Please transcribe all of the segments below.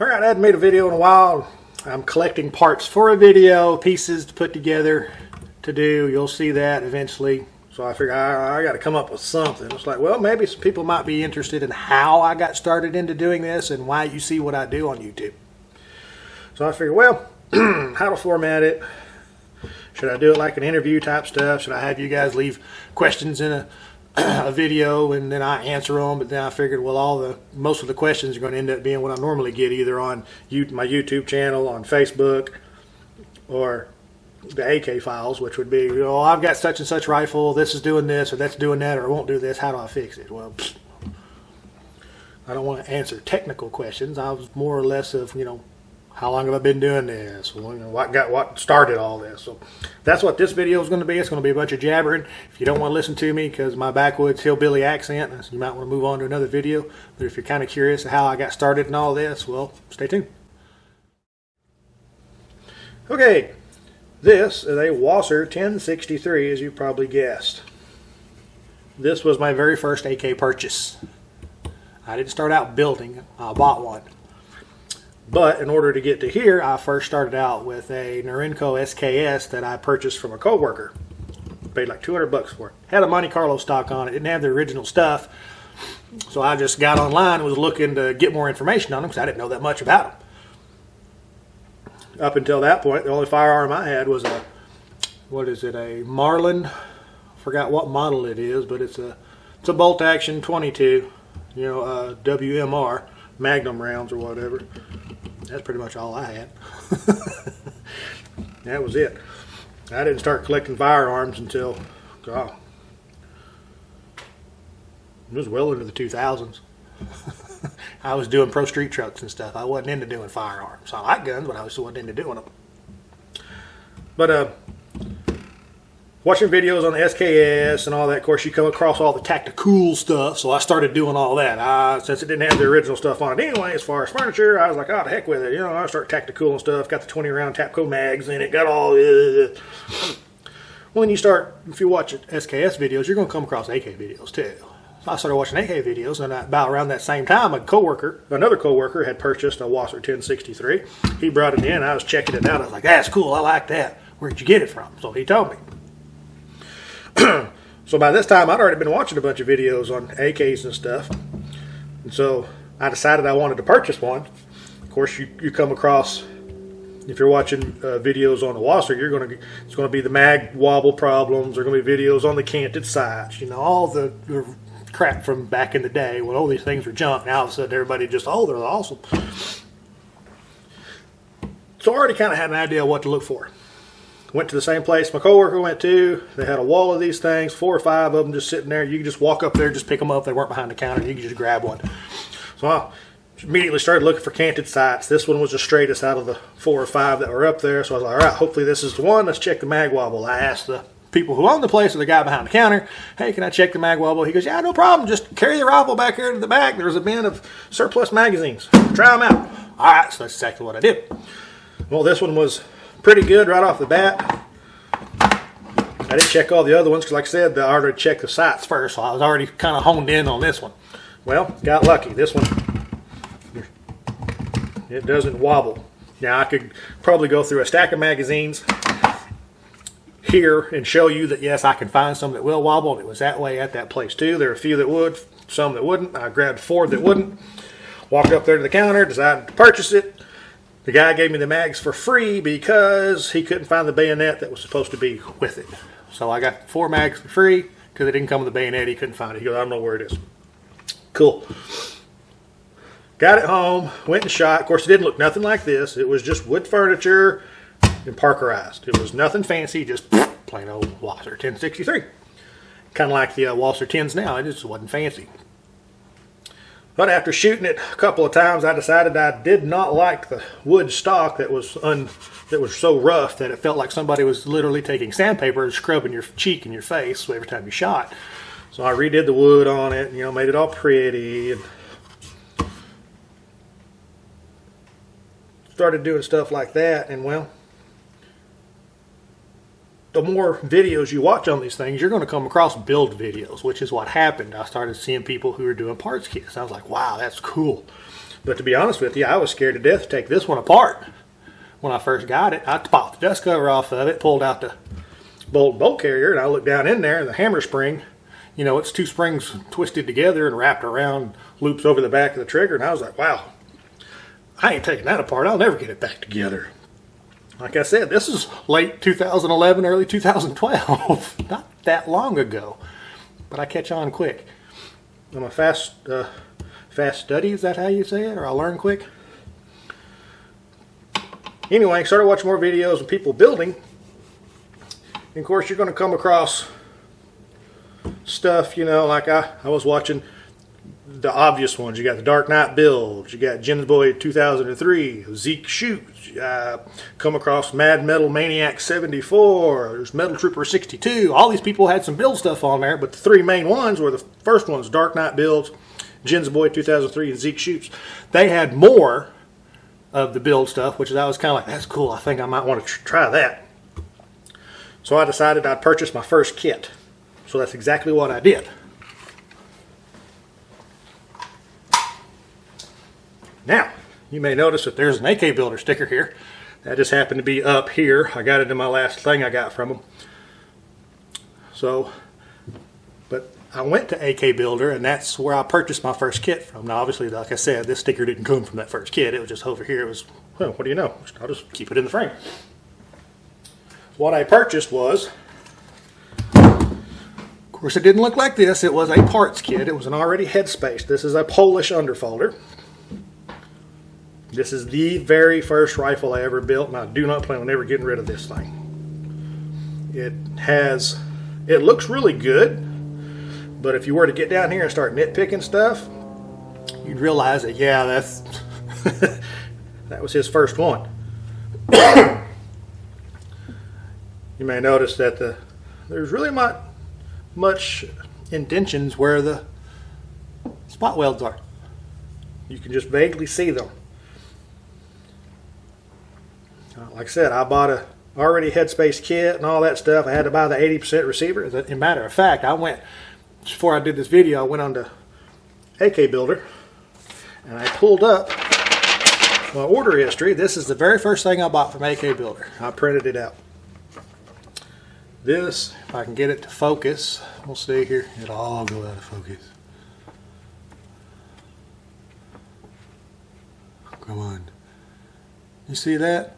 Alright, I hadn't made a video in a while. I'm collecting parts for a video, pieces to put together to do. You'll see that eventually. So I figured I got to come up with something. It's like, well, maybe some people might be interested in how I got started into doing this and why you see what I do on YouTube. So I figured, well, how to format it. Should I do it like an interview type stuff? Should I have you guys leave questions in a video and then I answer them? But then I figured, well, most of the questions are going to end up being what I normally get, either on my YouTube channel, on Facebook, or the AK files, which would be, I've got such and such rifle, this is doing this, or that's doing that, or it won't do this, how do I fix it? Well, I don't want to answer technical questions. I was more or less of, how long have I been doing this? Well, what started all this? So that's what this video is going to be. It's going to be a bunch of jabbering. If you don't want to listen to me because my backwoods hillbilly accent, you might want to move on to another video. But if you're kind of curious how I got started in all this, well, stay tuned. Okay, this is a Wasser 1063, as you probably guessed. This was my very first AK purchase. I didn't start out building. I bought one. But in order to get to here, I first started out with a Norinco SKS that I purchased from a coworker. Paid like $200 for it. Had a Monte Carlo stock on it. Didn't have the original stuff. So I just got online and was looking to get more information on them because I didn't know that much about them. Up until that point, the only firearm I had was a Marlin. I forgot what model it is, but it's a bolt action 22, WMR, Magnum rounds or whatever. That's pretty much all I had. That was it. I didn't start collecting firearms until, it was well into the 2000s. I was doing pro street trucks and stuff. I wasn't into doing firearms. I like guns, but I just wasn't into doing them. But watching videos on the SKS and all that, of course, you come across all the tactical stuff. So I started doing all that. Since it didn't have the original stuff on it anyway, as far as furniture, I was like, oh, the heck with it. I started tactical and stuff. Got the 20-round Tapco mags in it. Got all. When you start, if you watch SKS videos, you're going to come across AK videos too. So I started watching AK videos, and about around that same time, another coworker, had purchased a Wasser 1063. He brought it in. I was checking it out. I was like, that's cool. I like that. Where'd you get it from? So he told me. So by this time, I'd already been watching a bunch of videos on AKs and stuff. And so I decided I wanted to purchase one. Of course, you come across, if you're watching videos on the Wasser, it's going to be the mag wobble problems. There are going to be videos on the canted sights. All the crap from back in the day when all these things were junk. Now all of a sudden everybody just, they're awesome. So I already kind of had an idea of what to look for. Went to the same place my coworker went to. They had a wall of these things, 4 or 5 of them just sitting there. You could just walk up there, just pick them up. They weren't behind the counter. You could just grab one. So I immediately started looking for canted sights. This one was the straightest out of the 4 or 5 that were up there. So I was like, all right, hopefully this is the one. Let's check the mag wobble. I asked the people who owned the place or the guy behind the counter, hey, can I check the mag wobble? He goes, yeah, no problem. Just carry the rifle back here to the back. There's a bin of surplus magazines. Try them out. All right, so that's exactly what I did. Well, this one was pretty good right off the bat. I didn't check all the other ones because, like I said, I already checked the sights first, so I was already kind of honed in on this one. Well, got lucky. This one, it doesn't wobble. Now, I could probably go through a stack of magazines here and show you that, yes, I can find some that will wobble. It was that way at that place, too. There are a few that would, some that wouldn't. I grabbed 4 that wouldn't. Walked up there to the counter, decided to purchase it. The guy gave me the mags for free because he couldn't find the bayonet that was supposed to be with it. So I got 4 mags for free because it didn't come with the bayonet. He couldn't find it. He goes, I don't know where it is. Cool. Got it home, went and shot. Of course, it didn't look nothing like this. It was just wood furniture and Parkerized. It was nothing fancy, just plain old Wasser 1063. Kind of like the Wasser 10s now. It just wasn't fancy. But after shooting it a couple of times, I decided I did not like the wood stock that was so rough that it felt like somebody was literally taking sandpaper and scrubbing your cheek and your face every time you shot. So I redid the wood on it, made it all pretty, and started doing stuff like that. And well, the more videos you watch on these things, you're going to come across build videos, which is what happened. I started seeing people who were doing parts kits. I was like, wow, that's cool. But to be honest with you, I was scared to death to take this one apart. When I first got it, I popped the dust cover off of it, pulled out the bolt carrier, and I looked down in there, and the hammer spring, you know, it's two springs twisted together and wrapped around, loops over the back of the trigger, and I was like, wow, I ain't taking that apart. I'll never get it back together. Like I said, this is late 2011, early 2012. Not that long ago. But I catch on quick. I'm a fast study, is that how you say it? Or I learn quick? Anyway, started watching more videos of people building. And of course, you're going to come across stuff, you know, like I was watching the obvious ones. You got the Dark Knight builds. You got Jim's Boy 2003, Zeke Shoots. Come across Mad Metal Maniac 74. There's Metal Trooper 62. All these people had some build stuff on there, but the three main ones were the first ones, Dark Knight builds, Jim's Boy 2003, and Zeke Shoots. They had more of the build stuff, which I was kind of like, that's cool. I think I might want to try that. So I decided I'd purchase my first kit. So that's exactly what I did. Now, you may notice that there's an AK Builder sticker here. That just happened to be up here. I got it in my last thing I got from them. So, but I went to AK Builder, and that's where I purchased my first kit from. Now, obviously, like I said, this sticker didn't come from that first kit. It was just over here. It was, well, what do you know? I'll just keep it in the frame. What I purchased was, of course, it didn't look like this. It was a parts kit. It was an already headspace. This is a Polish underfolder. This is the very first rifle I ever built, and I do not plan on ever getting rid of this thing. It looks really good, but if you were to get down here and start nitpicking stuff, you'd realize that, yeah, that's that was his first one. You may notice that there's really not much indentions where the spot welds are. You can just vaguely see them. Like I said, I bought a already headspace kit and all that stuff. I had to buy the 80% receiver. As a matter of fact, before I did this video, I went on to AK Builder and I pulled up my order history. This is the very first thing I bought from AK Builder. I printed it out. This, if I can get it to focus, we'll see here. It'll all go out of focus. Come on. You see that?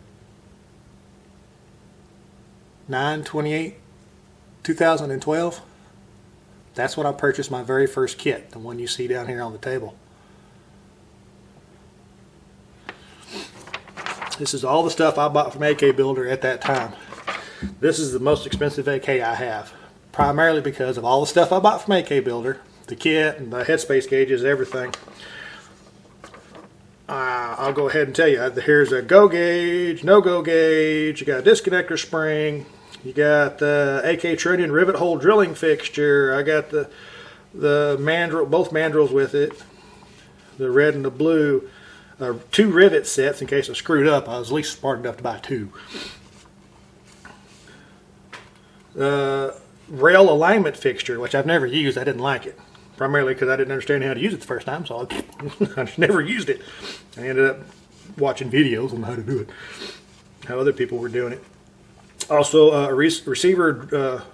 9/28/2012. That's when I purchased my very first kit, the one you see down here on the table. This is all the stuff I bought from AK Builder at that time. This is the most expensive AK I have, primarily because of all the stuff I bought from AK Builder, the kit and the headspace gauges, everything. I'll go ahead and tell you, here's a go gauge, no go gauge, you got a disconnector spring, you got the AK Trunnion rivet hole drilling fixture, I got the mandrel, both mandrels with it, the red and the blue, 2 rivet sets in case I screwed up. I was at least smart enough to buy 2. Rail alignment fixture, which I've never used. I didn't like it. Primarily because I didn't understand how to use it the first time, so I just never used it. I ended up watching videos on how to do it, how other people were doing it. Also, a receiver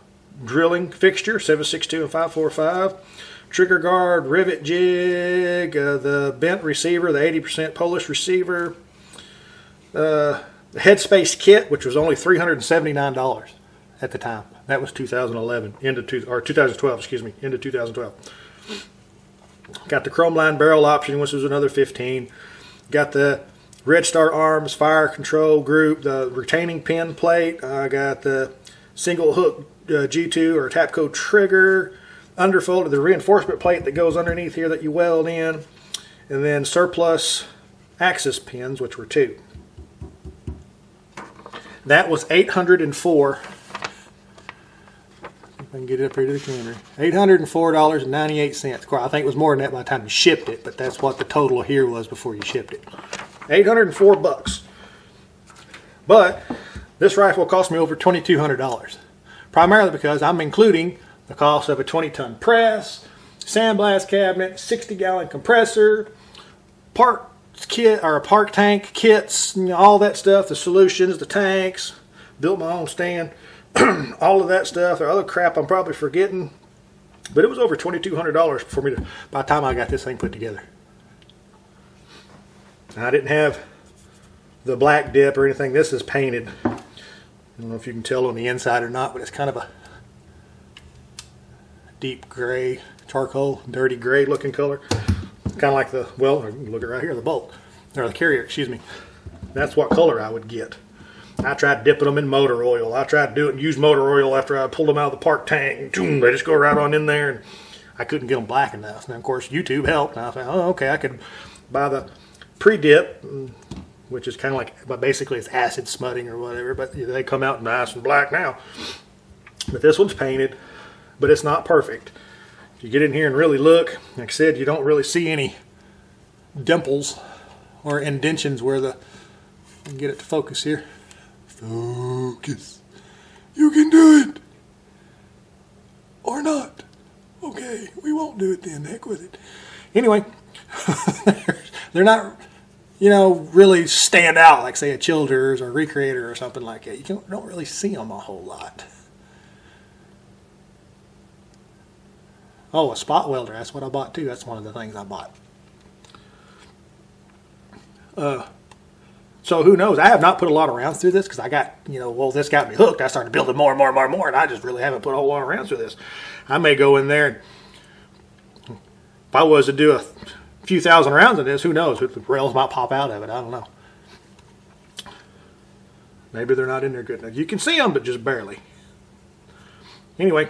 drilling fixture, 7.62 and 5.45. Trigger guard, rivet jig, the bent receiver, the 80% Polish receiver. The headspace kit, which was only $379 at the time. That was 2011, into 2012, excuse me, into 2012. Got the chrome line barrel option, which was another $15. Got the Red Star Arms fire control group, the retaining pin plate. I got the single hook G2 or Tapco trigger, underfold, the reinforcement plate that goes underneath here that you weld in, and then surplus axis pins, which were 2. That was $804. I can get it up here to the camera. $804.98. Of course, I think it was more than that by the time you shipped it, but that's what the total here was before you shipped it. $804. But this rifle cost me over $2,200. Primarily because I'm including the cost of a 20-ton press, sandblast cabinet, 60-gallon compressor, part kit or park tank kits, you know, all that stuff, the solutions, the tanks, built my own stand, all of that stuff. There are other crap I'm probably forgetting, but it was over $2,200 for me by the time I got this thing put together. And I didn't have the black dip or anything. This is painted. I don't know if you can tell on the inside or not, but it's kind of a deep gray, charcoal, dirty gray looking color. Kind of like the, well, look at right here, the bolt, or the carrier, excuse me. That's what color I would get. I tried dipping them in motor oil. I tried to do it and use motor oil after I pulled them out of the park tank. They just go right on in there, and I couldn't get them black enough. And of course, YouTube helped. And I thought, oh, okay, I could buy the pre-dip, which is kind of like, but basically it's acid smutting or whatever, but they come out nice and black now. But this one's painted, but it's not perfect. If you get in here and really look, like I said, you don't really see any dimples or indentions where the, get it to focus here. Focus. You can do it. Or not. Okay, we won't do it then. Heck with it. Anyway, they're not, you know, really stand out like, say, a Childers or Recreator or something like that. You don't really see them a whole lot. Oh, a spot welder. That's what I bought too. That's one of the things I bought. So who knows? I have not put a lot of rounds through this because I got, you know, well, this got me hooked. I started building more and more and more and more, and I just really haven't put a whole lot of rounds through this. I may go in there and if I was to do a few thousand rounds of this, who knows? The rails might pop out of it. I don't know. Maybe they're not in there good enough. You can see them, but just barely. Anyway,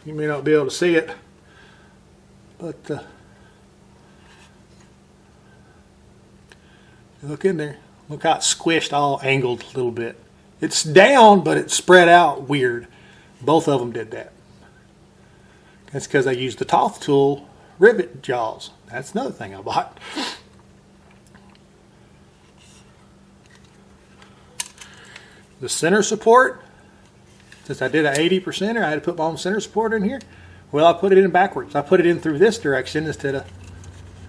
you may not be able to see it, but look in there. Look how it's squished, all angled a little bit. It's down, but it's spread out weird. Both of them did that. That's because I used the Toth tool rivet jaws. That's another thing I bought. The center support, since I did an 80%er, I had to put my own center support in here. Well, I put it in backwards. I put it in through this direction instead of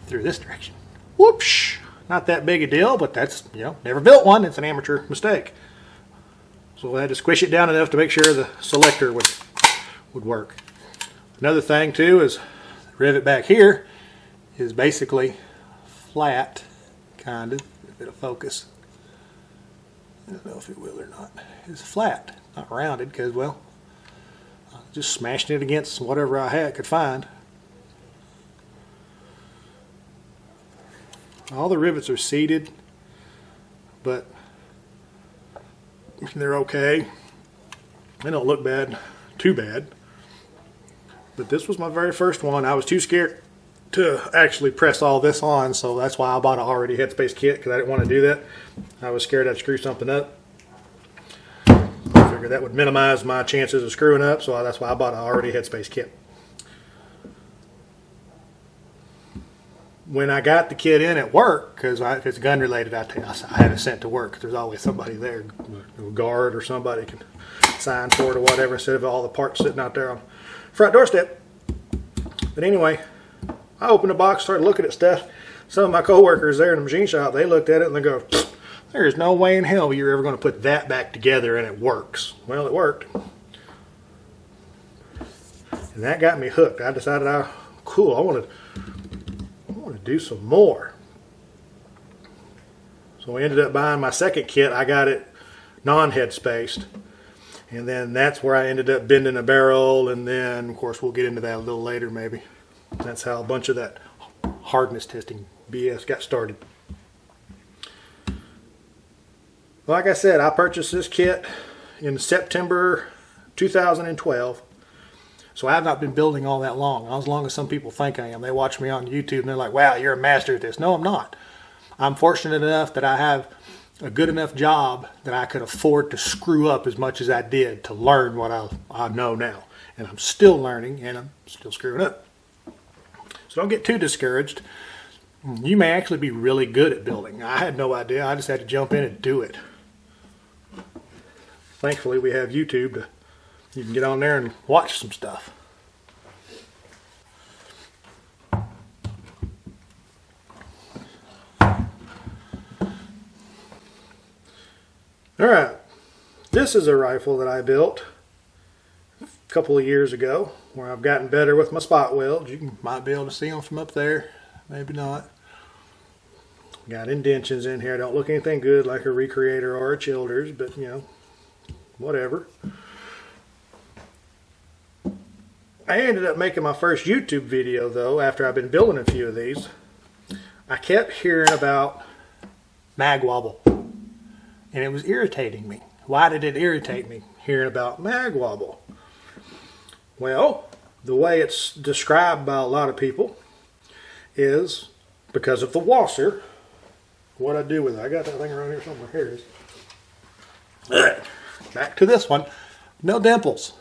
through this direction. Whoops! Not that big a deal, but that's, you know, never built one. It's an amateur mistake. So I had to squish it down enough to make sure the selector would work. Another thing too is the rivet back here is basically flat, kind of. A bit of focus. I don't know if it will or not. It's flat, not rounded, because, well, I just smashed it against whatever I could find. All the rivets are seated, but they're okay. They don't look bad, too bad. But this was my very first one. I was too scared to actually press all this on, so that's why I bought an already headspace kit, because I didn't want to do that. I was scared I'd screw something up. I figured that would minimize my chances of screwing up, so that's why I bought an already headspace kit. When I got the kit in at work, because if it's gun related, I had it sent to work. There's always somebody there, a guard or somebody can sign for it or whatever, instead of all the parts sitting out there on the front doorstep. But anyway, I opened the box, started looking at stuff. Some of my coworkers there in the machine shop, they looked at it and they go, "There's no way in hell you're ever going to put that back together and it works." Well, it worked. And that got me hooked. I decided, cool, I want to do some more. So I ended up buying my second kit. I got it non-head spaced, and then that's where I ended up bending a barrel, and then of course we'll get into that a little later maybe. That's how a bunch of that hardness testing BS got started. Like I said, I purchased this kit in September 2012. So I have not been building all that long, not as long as some people think I am. They watch me on YouTube and they're like, "Wow, you're a master at this." No, I'm not. I'm fortunate enough that I have a good enough job that I could afford to screw up as much as I did to learn what I know now. And I'm still learning, and I'm still screwing up. So don't get too discouraged. You may actually be really good at building. I had no idea. I just had to jump in and do it. Thankfully, we have YouTube. You can get on there and watch some stuff. Alright, this is a rifle that I built a couple of years ago, where I've gotten better with my spot welds. You might be able to see them from up there, maybe not. Got indentions in here. Don't look anything good like a Recreator or a Childers, but you know, whatever. I ended up making my first YouTube video though after I've been building a few of these. I kept hearing about mag wobble, and it was irritating me. Why did it irritate me hearing about mag wobble? Well, the way it's described by a lot of people is because of the wasser. What I do with it, I got that thing around here somewhere. Here it is. Back to this one. No dimples.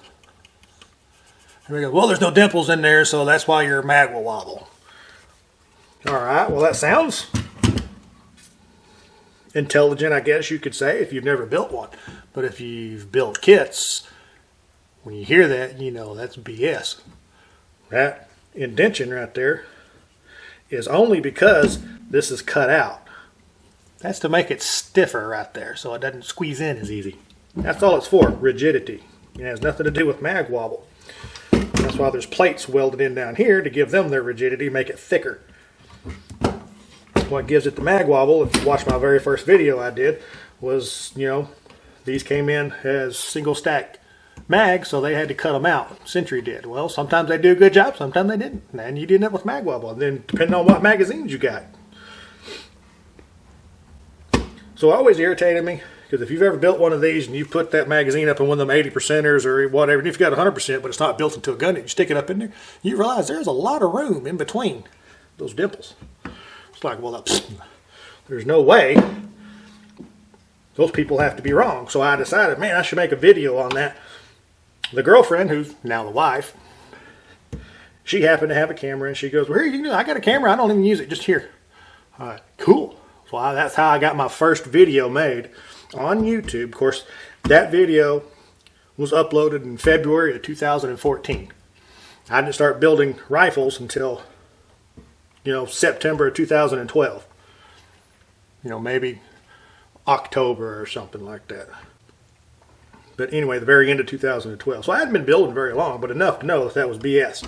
Here we go. Well, there's no dimples in there, so that's why your mag will wobble. Alright, well that sounds intelligent, I guess you could say, if you've never built one. But if you've built kits, when you hear that, you know that's BS. That indention right there is only because this is cut out. That's to make it stiffer right there, so it doesn't squeeze in as easy. That's all it's for, rigidity. It has nothing to do with mag wobble. That's why there's plates welded in down here to give them their rigidity, make it thicker. What gives it the mag wobble, if you watched my very first video I did, was, you know, these came in as single stack mags, so they had to cut them out. Century did. Well, sometimes they do a good job, sometimes they didn't. And you didn't end up with mag wobble. And then depending on what magazines you got. So it always irritated me, because if you've ever built one of these and you put that magazine up in one of them 80%ers or whatever, and if you've got 100% but it's not built into a gun, you stick it up in there, you realize there's a lot of room in between those dimples. It's like, well, there's no way. Those people have to be wrong. So I decided, man, I should make a video on that. The girlfriend, who's now the wife, she happened to have a camera, and she goes, well, here, you know, I got a camera. I don't even use it. Just here. All right, cool. So that's how I got my first video made on YouTube. Of course, that video was uploaded in February of 2014. I didn't start building rifles until, you know, September of 2012. You know, maybe October or something like that. But anyway, the very end of 2012. So I hadn't been building very long, but enough to know that was BS.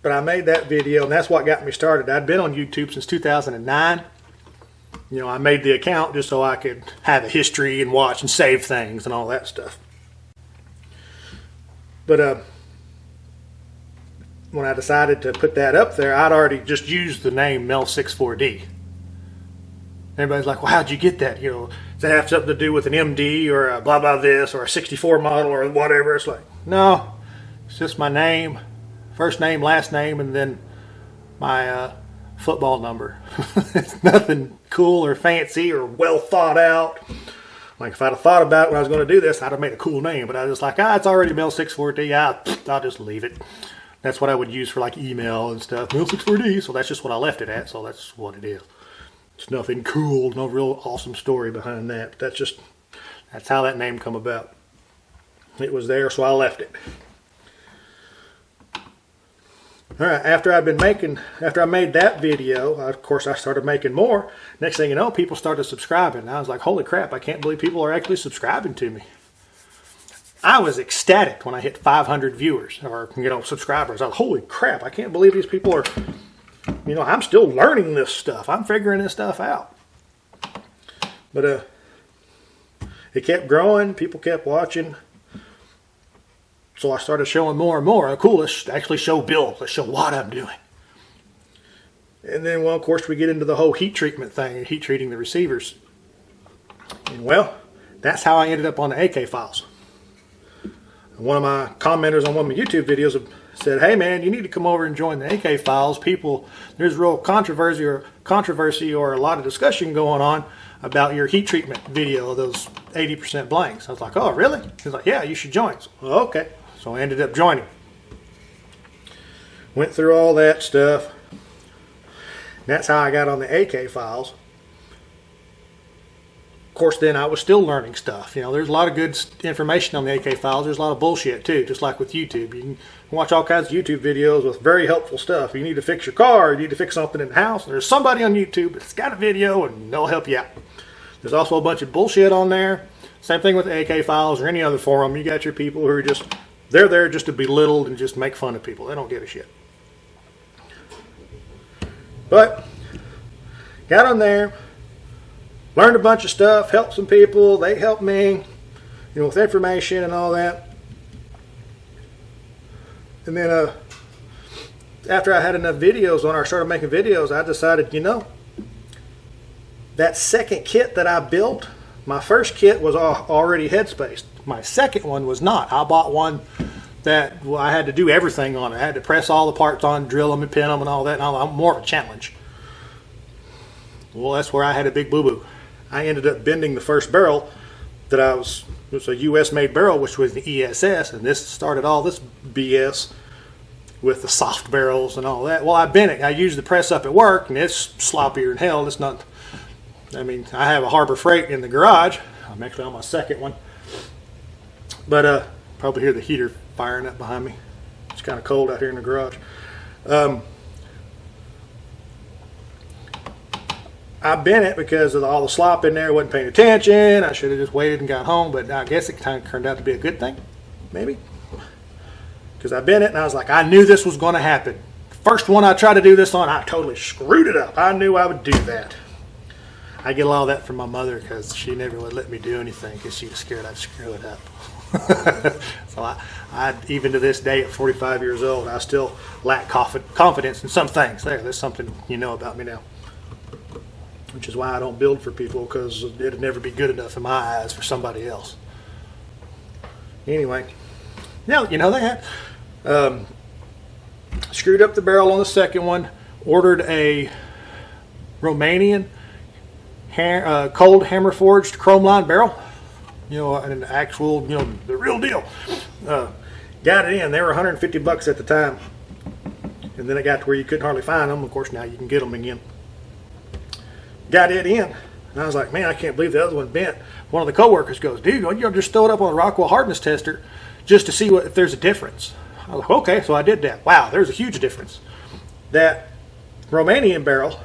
But I made that video, and that's what got me started. I'd been on YouTube since 2009. You know, I made the account just so I could have a history and watch and save things and all that stuff. But when I decided to put that up there, I'd already just used the name Mel64D. Everybody's like, well, how'd you get that? You know, does that have something to do with an MD or a blah blah this or a 64 model or whatever? It's like, no, it's just my name, first name, last name, and then my football number. It's nothing cool or fancy or well thought out. Like if I'd have thought about it when I was going to do this, I'd have made a cool name. But I was just like, it's already Mel64D. I'll just leave it. That's what I would use for like email and stuff. Mel64D. So that's just what I left it at. So that's what it is. It's nothing cool, no real awesome story behind that. But that's how that name come about. It was there, so I left it. All right, after I made that video, of course I started making more. Next thing you know, people started subscribing. And I was like, holy crap, I can't believe people are actually subscribing to me. I was ecstatic when I hit 500 viewers or, you know, subscribers. I was, holy crap, I can't believe these people are, you know, I'm still learning this stuff. I'm figuring this stuff out. But it kept growing. People kept watching. So I started showing more and more. Cool, let's actually show builds. Let's show what I'm doing. And then, well, of course, we get into the whole heat treatment thing, heat treating the receivers. And, well, that's how I ended up on the AK files. One of my commenters on one of my YouTube videos said, hey, man, you need to come over and join the AK files. People, there's real controversy or a lot of discussion going on about your heat treatment video of those 80% blanks. I was like, oh, really? He's like, yeah, you should join. So, well, okay. So I ended up joining. Went through all that stuff. That's how I got on the AK files. course, then I was still learning stuff. There's a lot of good information on the AK files. There's a lot of bullshit too, just like with YouTube. You can watch all kinds of YouTube videos with very helpful stuff. You need to fix your car, you need to fix something in the house. There's somebody on YouTube that's got a video and they'll help you out. There's also a bunch of bullshit on there. Same thing with the AK files or any other forum. You got your people who are they're there just to belittle and just make fun of people. They don't give a shit. But got on there, learned a bunch of stuff, helped some people. They helped me, with information and all that. And then after I had enough videos on, I started making videos. I decided, that second kit that I built, my first kit was already headspaced. My second one was not. I bought one that I had to do everything on it. I had to press all the parts on, drill them and pin them and all that. And I'm more of a challenge. Well, that's where I had a big boo-boo. I ended up bending the first barrel that it was a US made barrel, which was the ESS, and this started all this BS with the soft barrels and all that. Well, I bent it. I used the press up at work, and it's sloppier than hell. It's not, I have a Harbor Freight in the garage. I'm actually on my second one. But probably hear the heater firing up behind me. It's kind of cold out here in the garage. I bent it because of all the slop in there. I wasn't paying attention. I should have just waited and got home, but I guess it kind of turned out to be a good thing, maybe. Because I bent it and I was like, I knew this was going to happen. First one I tried to do this on, I totally screwed it up. I knew I would do that. I get a lot of that from my mother because she never would let me do anything because she was scared I'd screw it up. So I even to this day at 45 years old, I still lack confidence in some things. There's something about me now. Which is why I don't build for people, because it'd never be good enough in my eyes for somebody else. Anyway, now that. Screwed up the barrel on the second one. Ordered a Romanian cold hammer forged chrome line barrel. An actual, the real deal. Got it in. They were $150 at the time, and then it got to where you couldn't hardly find them. Of course, now you can get them again. Got it in, and I was like, man, I can't believe the other one bent. One of the coworkers goes, dude, you just throw it up on a Rockwell hardness tester just to see if there's a difference. I was like, okay, so I did that. Wow, there's a huge difference. That Romanian barrel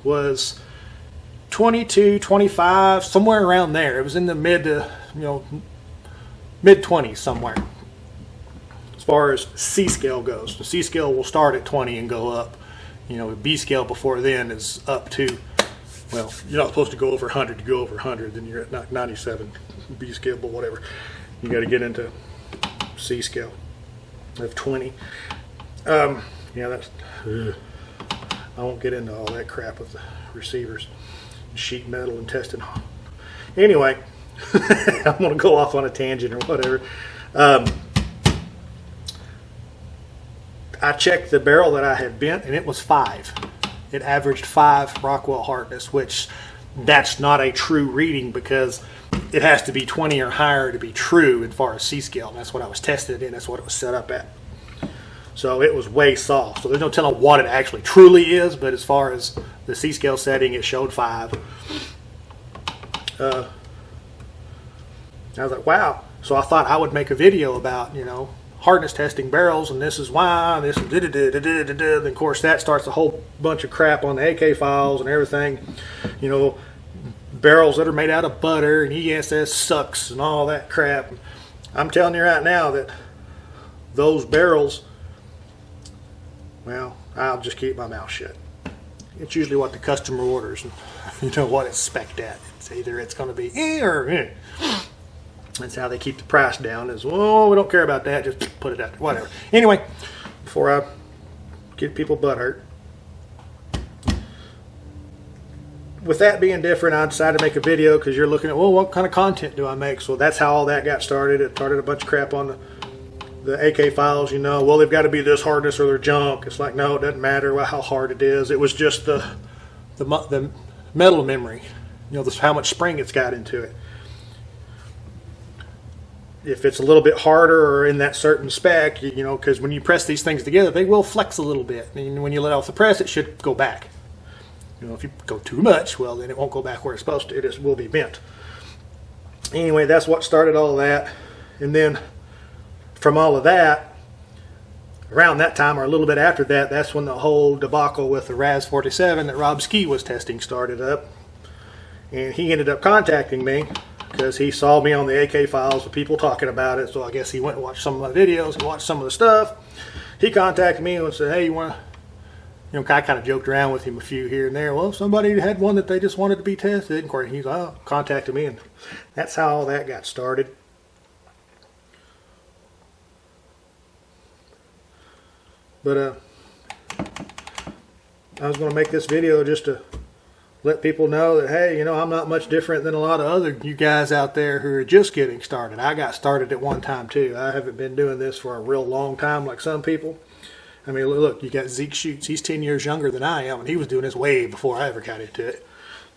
was 22, 25, somewhere around there. It was in the mid 20s somewhere. As far as C scale goes, the C scale will start at 20 and go up. B scale before then is up to. Well, you're not supposed to go over 100. You go over 100, then you're at 97 B scale, but whatever. You got to get into C scale of 20. I won't get into all that crap with the receivers, sheet metal, and testing. Anyway, I'm going to go off on a tangent or whatever. I checked the barrel that I had bent, and it was 5. It averaged 5 Rockwell hardness, which that's not a true reading because it has to be 20 or higher to be true as far as C scale. And that's what I was tested in. That's what it was set up at. So it was way soft. So there's no telling what it actually truly is, but as far as the C scale setting, it showed 5. I was like, wow. So I thought I would make a video about, hardness testing barrels, and this is why, this is then of course that starts a whole bunch of crap on the AK files and everything, barrels that are made out of butter and ESS sucks and all that crap. I'm telling you right now that those barrels, well, I'll just keep my mouth shut. It's usually what the customer orders, and what it's spec'd at. It's either it's going to be or That's how they keep the price down, is, well, we don't care about that, just put it out there, whatever. Anyway, before I get people butt hurt. With that being different, I decided to make a video because you're looking at, well, what kind of content do I make? So that's how all that got started. It started a bunch of crap on the AK files, well, they've got to be this hardness or they're junk. It's like, no, it doesn't matter how hard it is. It was just the metal memory, how much spring it's got into it. If it's a little bit harder or in that certain spec, because when you press these things together, they will flex a little bit. And when you let off the press, it should go back. If you go too much, well, then it won't go back where it's supposed to. It just will be bent. Anyway, that's what started all that. And then from all of that, around that time or a little bit after that, that's when the whole debacle with the Raz-47 that Rob Ski was testing started up. And he ended up contacting me because he saw me on the AK files with people talking about it. So I guess he went and watched some of my videos and watched some of the stuff. He contacted me and said, hey, you want to, you know, I kind of joked around with him a few here and there. Well, somebody had one that they just wanted to be tested. And of course, he's contacted me, and that's how all that got started. But I was going to make this video just to let people know that, hey, you know, I'm not much different than a lot of other you guys out there who are just getting started. I got started at one time too. I haven't been doing this for a real long time like some people. I mean, look, you got Zeke Shoots. He's 10 years younger than I am, and he was doing this way before I ever got into it.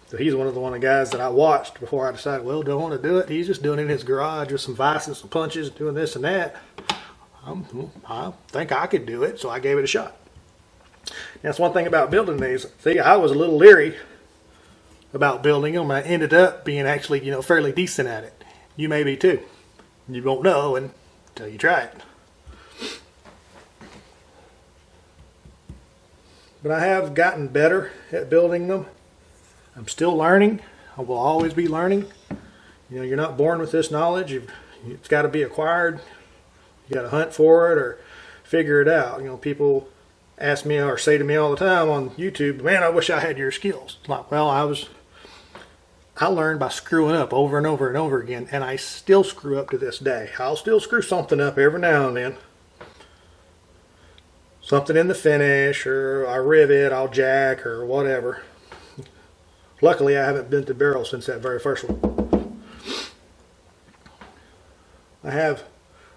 So he's one of the guys that I watched before I decided, well, don't want to do it. He's just doing it in his garage with some vices and some punches, doing this and that. I think I could do it, so I gave it a shot. That's one thing about building these. See, I was a little leery about building them. I ended up being actually, you know, fairly decent at it. You may be too. You won't know until you try it. But I have gotten better at building them. I'm still learning. I will always be learning. You know, you're not born with this knowledge. It's got to be acquired. You got to hunt for it or figure it out. You know, people ask me or say to me all the time on YouTube, man, I wish I had your skills. It's like, well, I learned by screwing up over and over and over again, and I still screw up to this day. I'll still screw something up every now and then. Something in the finish, or I rivet, I'll jack, or whatever. Luckily, I haven't bent the barrel since that very first one. I have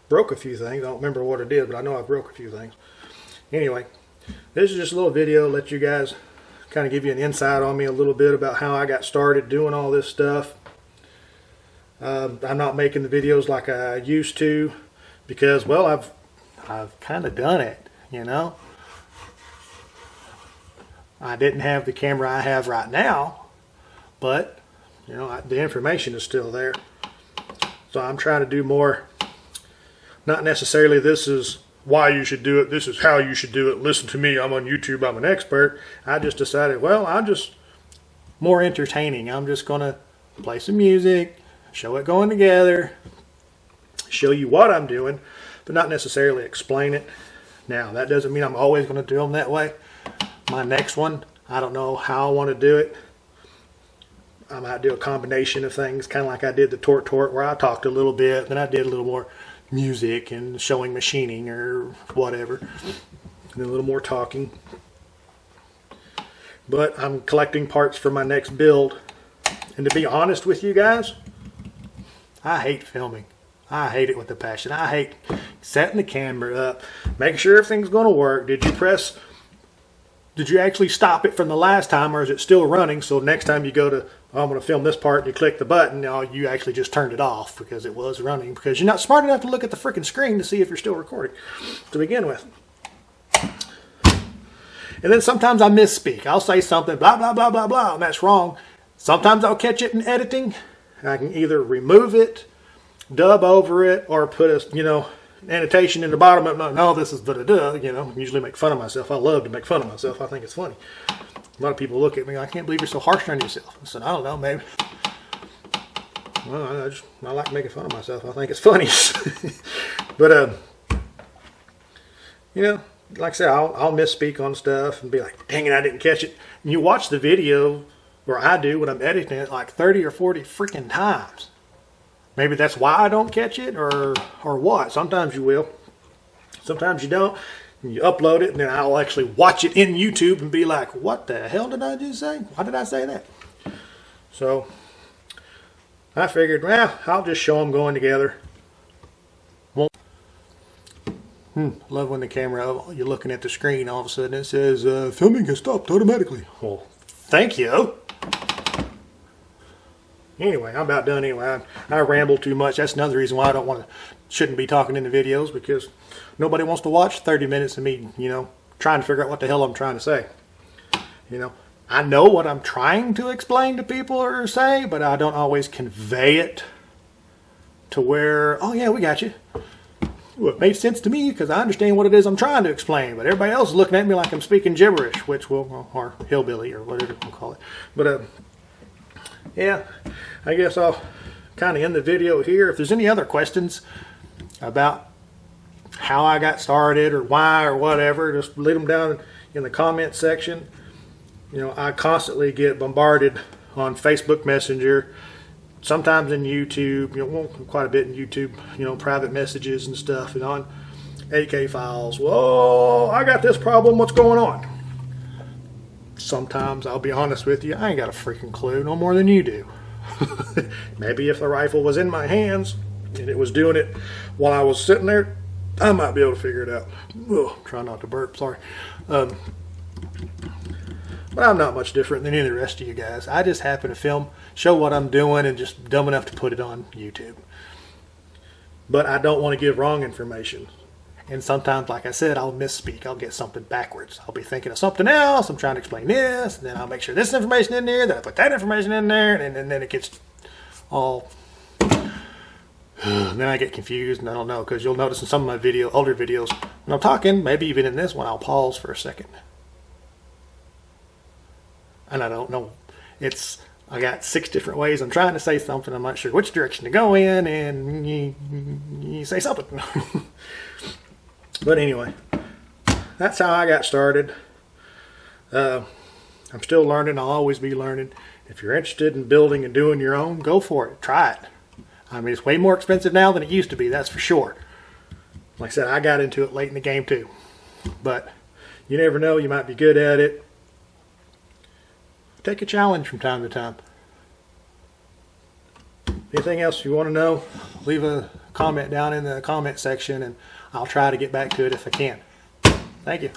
broke a few things. I don't remember what it did, but I know I broke a few things. Anyway, this is just a little video to let you guys kind of give you an insight on me a little bit about how I got started doing all this stuff. I'm not making the videos like I used to because, well, I've kind of done it. You know, I didn't have the camera I have right now, but you know, the information is still there. So I'm trying to do more, not necessarily this is why you should do it, this is how you should do it, listen to me, I'm on YouTube, I'm an expert. I just decided, well, I'm just more entertaining. I'm just going to play some music, show it going together, show you what I'm doing, but not necessarily explain it. Now, that doesn't mean I'm always going to do them that way. My next one, I don't know how I want to do it. I might do a combination of things, kind of like I did the Tort where I talked a little bit, then I did a little more music and showing machining or whatever, and then a little more talking. But I'm collecting parts for my next build. And to be honest with you guys, I hate filming. I hate it with a passion. I hate setting the camera up, making sure everything's going to work. Did you actually stop it from the last time, or is it still running? So next time you go to, oh, I'm going to film this part, and you click the button, now you actually just turned it off because it was running, because you're not smart enough to look at the freaking screen to see if you're still recording to begin with. And then sometimes I misspeak. I'll say something, blah, blah, blah, blah, blah, and that's wrong. Sometimes I'll catch it in editing, and I can either remove it, dub over it, or put a, you know, annotation in the bottom of it. No, this is da-da-da, you know, usually make fun of myself. I love to make fun of myself. I think it's funny. A lot of people look at me, I can't believe you're so harsh on yourself. I said, I don't know, maybe. Well, I like making fun of myself. I think it's funny. But, you know, like I said, I'll misspeak on stuff and be like, dang it, I didn't catch it. And you watch the video, or I do when I'm editing it, like 30 or 40 freaking times. Maybe that's why I don't catch it, or what. Sometimes you will. Sometimes you don't. And you upload it, and then I'll actually watch it in YouTube and be like, what the hell did I just say? Why did I say that? So I figured, well, I'll just show them going together. Love when the camera, you're looking at the screen, all of a sudden it says, filming has stopped automatically. Well, thank you. Anyway, I'm about done anyway. I ramble too much. That's another reason why I shouldn't be talking in the videos, because nobody wants to watch 30 minutes of me, you know, trying to figure out what the hell I'm trying to say. You know, I know what I'm trying to explain to people or say, but I don't always convey it to where, oh yeah, we got you. Well, it made sense to me because I understand what it is I'm trying to explain, but everybody else is looking at me like I'm speaking gibberish, which will, or hillbilly, or whatever we'll call it. But yeah, I guess I'll kind of end the video here. If there's any other questions about how I got started or why or whatever, just leave them down in the comment section. You know, I constantly get bombarded on Facebook Messenger, sometimes in YouTube, you know, well, quite a bit in YouTube, you know, private messages and stuff, and on AK files. Whoa, I got this problem, what's going on? Sometimes, I'll be honest with you, I ain't got a freaking clue, no more than you do. Maybe if the rifle was in my hands and it was doing it while I was sitting there, I might be able to figure it out. Oh, try not to burp, sorry. But I'm not much different than any of the rest of you guys. I just happen to film, show what I'm doing, and just dumb enough to put it on YouTube. But I don't want to give wrong information. And sometimes, like I said, I'll misspeak. I'll get something backwards. I'll be thinking of something else. I'm trying to explain this, and then I'll make sure this information in there, then I put that information in there, and then it gets all... then I get confused, and I don't know, because you'll notice in some of my older videos, when I'm talking, maybe even in this one, I'll pause for a second. And I don't know. I got 6 different ways I'm trying to say something. I'm not sure which direction to go in, and you say something. But anyway, that's how I got started. I'm still learning. I'll always be learning. If you're interested in building and doing your own, go for it. Try it. I mean, it's way more expensive now than it used to be, that's for sure. Like I said, I got into it late in the game too. But you never know, you might be good at it. Take a challenge from time to time. Anything else you want to know, leave a comment down in the comment section, and I'll try to get back to it if I can. Thank you.